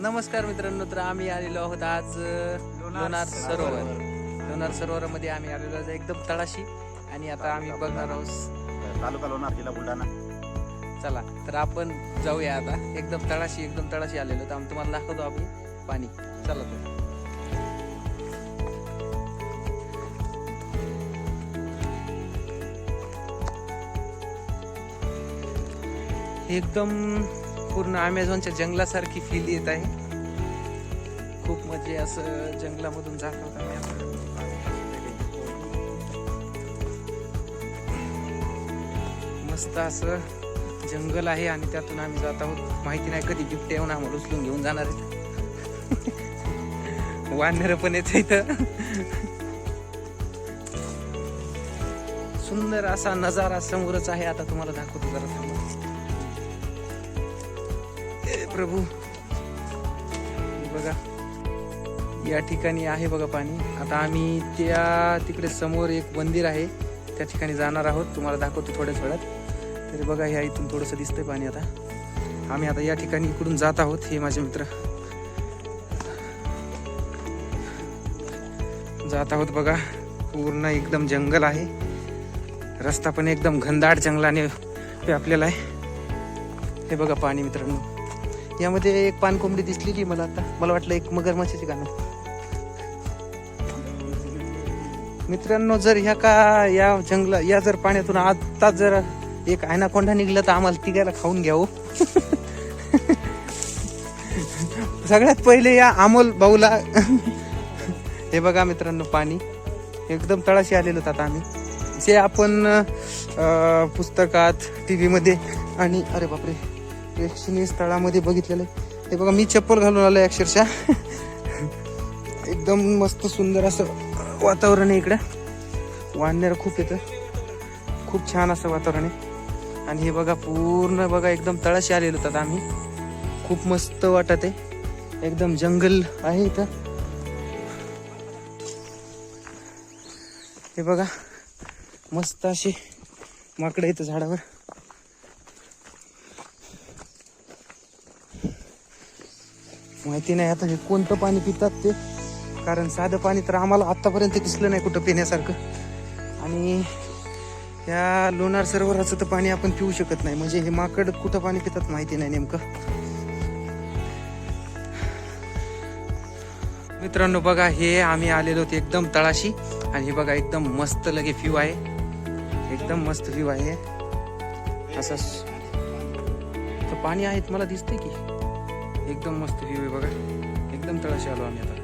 नमस्कार मित्रांनो, तर आम्ही आलेलो आहोत आज लोणार सरोवरामध्ये आम्ही आलेलो आहोत एकदम तळाशी. आणि आता आम्ही बघणार आहोत तालुका लोणार, जिल्हा बुलढाणा. चला तर आपण जाऊया आता. एकदम तळाशी आलेलो, तर आम्ही तुम्हाला दाखवतो आम्ही पाणी. चला तर एकदम पूर्ण अमेझॉनच्या जंगलासारखी फील येत आहे. खूप म्हणजे असं जंगलामधून जात होत आम्ही आता. मस्त असं जंगल आहे आणि त्यातून आम्ही जात आहोत. माहिती नाही कधी बिबटे येऊन आम्हाला उचलून घेऊन जाणार आहेत. वानर पण येत इथं. सुंदर असा नजारा समोरच आहे. आता तुम्हाला दाखवतो, जरा थांबा. प्रभू बघा, या ठिकाणी आहे बघा पाणी. आता आम्ही तिकडे समोर एक मंदिर आहे, त्या ठिकाणी जाणार आहोत. तुम्हाला दाखवतो थोड्याच वेळात. तरी बघा, ह्या इथून थोडंसं दिसतंय पाणी. आता आम्ही आता या ठिकाणी इकडून जात आहोत. हे माझे मित्र जात आहोत. बघा, पूर्ण एकदम जंगल आहे. रस्ता पण एकदम घनदाट जंगलाने व्यापलेला आहे. हे बघा पाणी मित्रांनो. यामध्ये एक पानकोंबडी दिसलेली मला. आता मला वाटलं एक मगरमच्छीची गाणं. मित्रांनो, जर या जर पाण्यातून आता जर एक ॲनाकोंडा निघला तर आम्हाला तिघायला खाऊन घ्यावं. सगळ्यात पहिले या अमोल भाऊला. हे बघा मित्रांनो, पाणी एकदम तळाशी आलेलो आता आम्ही. जे आपण पुस्तकात, टीव्ही मध्ये आणि अरे बापरे, प्रेक्षणीय स्थळामध्ये बघितलेलं. हे बघा, मी चप्पल घालून आलोय अक्षरशः. एकदम मस्त सुंदर असं वातावरण आहे इकडं. वानर खूप येतं. खूप छान असं वातावरण आहे. आणि हे बघा, पूर्ण बघा एकदम तळाशी आलेलो होतात आम्ही. खूप मस्त वाटत आहे. एकदम जंगल आहे इथं. हे बघा, मस्त अशी माकडं इथं झाडावर. माहिती नाही आता हे कोणतं पाणी पितात ते, कारण साधं पाणी तर आम्हाला आतापर्यंत दिसलं नाही कुठं पिण्यासारखं. आणि या लोणार सरोवराचं तर पाणी आपण पिऊ शकत नाही. म्हणजे हे माकड कुठं पाणी पितात माहिती नाही नेमकं. मित्रांनो बघा, हे आम्ही आलेलो होतो एकदम तळाशी. आणि हे बघा, एकदम मस्त लगे व्ह्यू आहे. एकदम मस्त व्ह्यू आहे. असं पाणी आहे, मला दिसतंय की. एकदम मस्त व्ह्यू आहे बघा. एकदम तळाशी आलो आम्ही आता.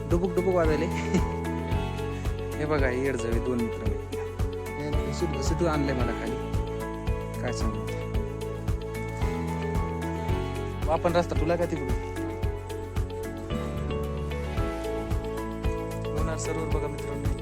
डुबुक डुबुक वाजले. हे बघा, येड जावे 2 मित्र सुटू आणलंय मला खाली. काय सांगू आपण. रस्ता तुला का तिकडून लोणार सरोवर बघा मित्रांनो.